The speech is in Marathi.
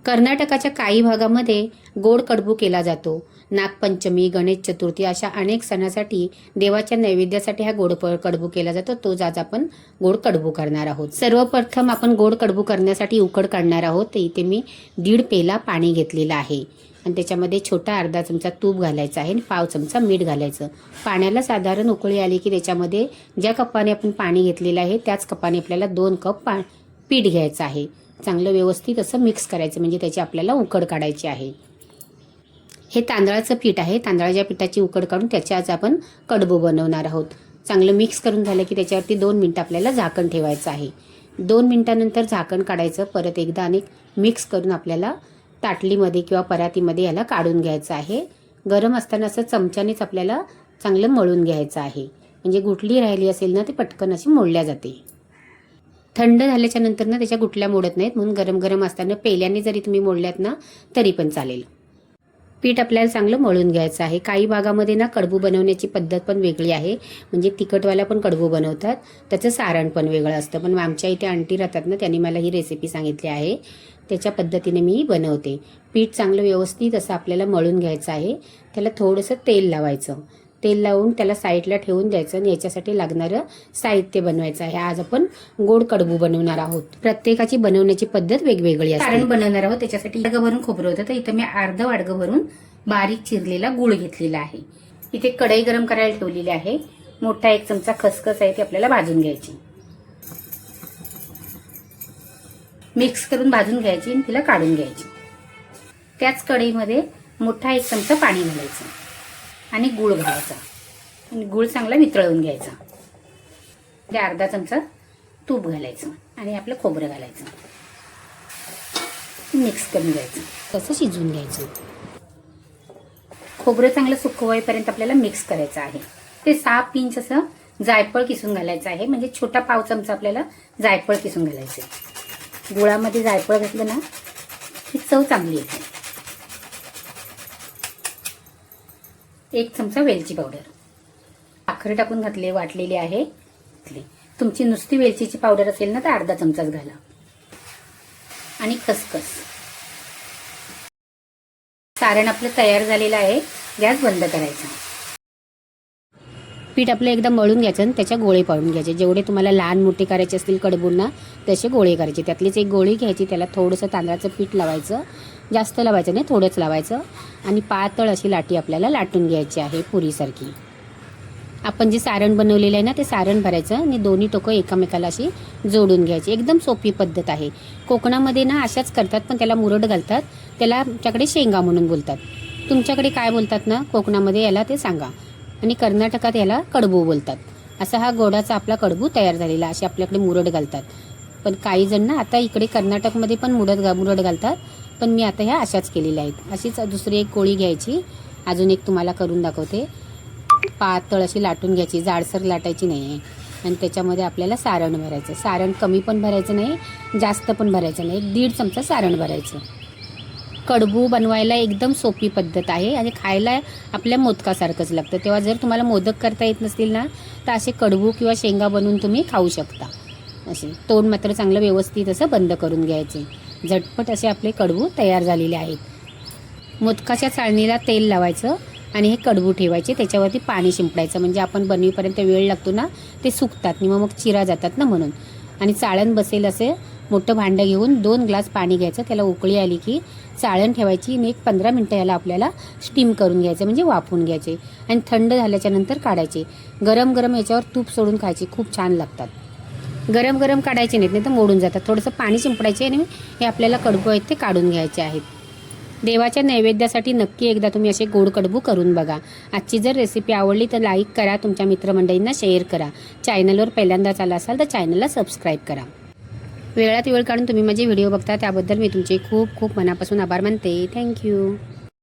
कर्नाटकाच्या काही भागामध्ये गोड कडबू केला जातो। नागपंचमी, गणेश चतुर्थी अशा अनेक सणासाठी देवाच्या नैवेद्यासाठी हा गोड कडबू केला जातो। तोच आज आपण गोड कडबू करणार आहोत। सर्वप्रथम आपण गोड कडबू करण्यासाठी उकड काढणार आहोत। तर इथे मी 1.5 पेला पाणी घेतलेलं आहे आणि त्याच्यामध्ये छोटा अर्धा चमचा तूप घालायचा आहे आणि पाव चमचा मीठ घालायचं। पाण्याला साधारण उकळी आली की त्याच्यामध्ये ज्या कपाने आपण पाणी घेतलेलं आहे त्याच कपाने आपल्याला 2 कप पीठ घ्यायचं आहे। चांगलं व्यवस्थित असं मिक्स करायचं म्हणजे त्याची आपल्याला उकड काढायची आहे। हे तांदळाचं पीठ आहे। तांदळाच्या पिठाची उकड काढून त्याचे आज आपण कडबू बनवणार आहोत। चांगलं मिक्स करून झालं की त्याच्यावरती 2 मिनिटं आपल्याला झाकण ठेवायचं आहे। 2 मिनिटांनंतर झाकण काढायचं। परत एकदा अनेक मिक्स करून आपल्याला ताटलीमध्ये किंवा परातीमध्ये याला काढून घ्यायचं आहे। गरम असताना असं चमच्यानेच आपल्याला चांगलं मळून घ्यायचं आहे म्हणजे गुठली राहिली असेल ना ते पटकन अशी मोडल्या जाते। थंड झाल्याच्या नंतर ना त्याच्या गुठल्या मोडत नाहीत म्हणून गरम गरम असताना पेल्याने जरी तुम्ही मोडल्यात ना तरी पण चालेल। पीठ आपल्याला चांगलं मळून घ्यायचं आहे। काही भागामध्ये ना कडबू बनवण्याची पद्धत पण वेगळी आहे म्हणजे तिखटवाला पण कडबू बनवतात, त्याचं सारण पण वेगळं असतं। पण आमच्या इथे आंटी राहतात ना त्यांनी मला ही रेसिपी सांगितली आहे, त्याच्या पद्धतीने मी बनवते। पीठ चांगलं व्यवस्थित असं आपल्याला मळून घ्यायचं आहे। त्याला थोडंसं तेल लावायचं। तेल लावून त्याला साईडला ठेवून द्यायचं आणि याच्यासाठी लागणारं साहित्य बनवायचं आहे। आज आपण गोड कडबू बनवणार आहोत। प्रत्येकाची बनवण्याची पद्धत वेगवेगळी असते। सारण बनवणार आहोत त्याच्यासाठी वाडगं भरून खोबरं होतं तर इथं मी अर्ध वाडगं भरून बारीक चिरलेला गूळ घेतलेला आहे। इथे कढई गरम करायला ठेवलेली आहे। मोठा 1 चमचा खसखस आहे ती आपल्याला भाजून घ्यायची। मिक्स करून भाजून घ्यायची आणि तिला काढून घ्यायची। त्याच कढईमध्ये मोठा 1 चमचा पाणी घालायचं आणि गूळ घालायचा आणि गूळ चांगला वितळवून घ्यायचा। म्हणजे अर्धा चमचा तूप घालायचं आणि आपलं खोबरं घालायचं, मिक्स करून घ्यायचं, तसं शिजवून घ्यायचं। खोबरं चांगलं सुकवायपर्यंत आपल्याला मिक्स करायचं आहे। ते 6 पिंच असं जायफळ किसून घालायचं आहे म्हणजे छोटा पाव चमचा आपल्याला जायफळ किसून घालायचं। गुळामध्ये जायफळ घातलं ना की चव चांगली येते। 1 चमचा वेलची पावडर, साखर टाकून घातले वाटलेली आहे। तुमची नुसती वेलचीची पावडर असेल ना तर अर्धा चमचाच घाला आणि खसखस। सारण आपलं तयार झालेलं आहे। गॅस बंद करायचा। पीठ आपलं एकदा मळून घ्यायचं आणि त्याच्या गोळे पाडून घ्यायचे। जेवढे तुम्हाला लहान मोठे करायचे असतील कडबूंना तसे गोळे करायचे। त्यातलीच एक गोळी घ्यायची, त्याला थोडंसं तांदळाचं पीठ लावायचं, जास्त लावायचं नाही, थोडंच लावायचं आणि पातळ अशी लाटी आपल्याला लाटून घ्यायची आहे पुरीसारखी। आपण जे सारण बनवलेलं आहे ना ते सारण भरायचं आणि दोन्ही टोकं एकमेकाला अशी जोडून घ्यायची। एकदम सोपी पद्धत आहे। कोकणामध्ये ना अशाच करतात पण त्याला मुरड घालतात, त्याला आमच्याकडे शेंगा म्हणून बोलतात। तुमच्याकडे काय बोलतात ना कोकणामध्ये याला ते सांगा। आणि कर्नाटकात याला कडबू बोलतात। असा हा गोडाचा आपला कडबू तयार झालेला। असे आपल्याकडे मुरड घालतात, पण काही जण ना आता इकडे कर्नाटकमध्ये पण मुरड घालतात, पण मी आता ह्या अशाच केलेल्या आहेत। अशीच दुसरी एक गोळी घ्यायची, अजून एक तुम्हाला करून दाखवते। पातळ अशी लाटून घ्यायची, जाडसर लाटायची नाही आहे आणि त्याच्यामध्ये आपल्याला सारण भरायचं। सारण कमी पण भरायचं नाही, जास्त पण भरायचं नाही, 1.5 चमचा सारण भरायचं। कडबू बनवायला एकदम सोपी पद्धत आहे आणि खायला आपल्या मोदकासारखंच लागतं। तेव्हा जर तुम्हाला मोदक करता येत नसतील ना तर असे कडबू किंवा शेंगा बनवून तुम्ही खाऊ शकता। असे तोंड मात्र चांगलं व्यवस्थित असं बंद करून घ्यायचे। झटपट असे आपले कडबू तयार झालेले आहेत। मोदकाच्या चाळणीला तेल लावायचं आणि हे कडबू ठेवायचे, त्याच्यावरती पाणी शिंपडायचं म्हणजे आपण बनवीपर्यंत वेळ लागतो ना ते सुकतात मग चिरा जातात ना म्हणून। आणि चाळण बसेल असे मोठं भांडं घेऊन 2 ग्लास पाणी घ्यायचं, त्याला उकळी आली की चाळण ठेवायची आणि 1-15 मिनटं याला आपल्याला स्टीम करून घ्यायचं म्हणजे वाफवून घ्यायचे आणि थंड झाल्याच्या नंतर काढायचे। गरम गरम याच्यावर तूप सोडून खायचे, खूप छान लागतात। गरम गरम काढायचे नाही तर मोडून जातात। थोडंसं पाणी शिंपडायचे आणि हे आपल्याला कडबू आहेत ते काढून घ्यायचे आहेत। देवाच्या नैवेद्यासाठी नक्की एकदा तुम्ही असे गोड कडबू करून बघा। आजची जर रेसिपी आवडली तर लाईक करा, तुमच्या मित्रमंडळींना शेअर करा। चॅनलवर पहिल्यांदाच आला असाल तर चॅनलला सबस्क्राईब करा। वेळात वेळ काढून तुम्ही माझे व्हिडिओ बघता त्याबद्दल मी तुमचे खूप खूप मनापासून आभार मानते। थँक्यू।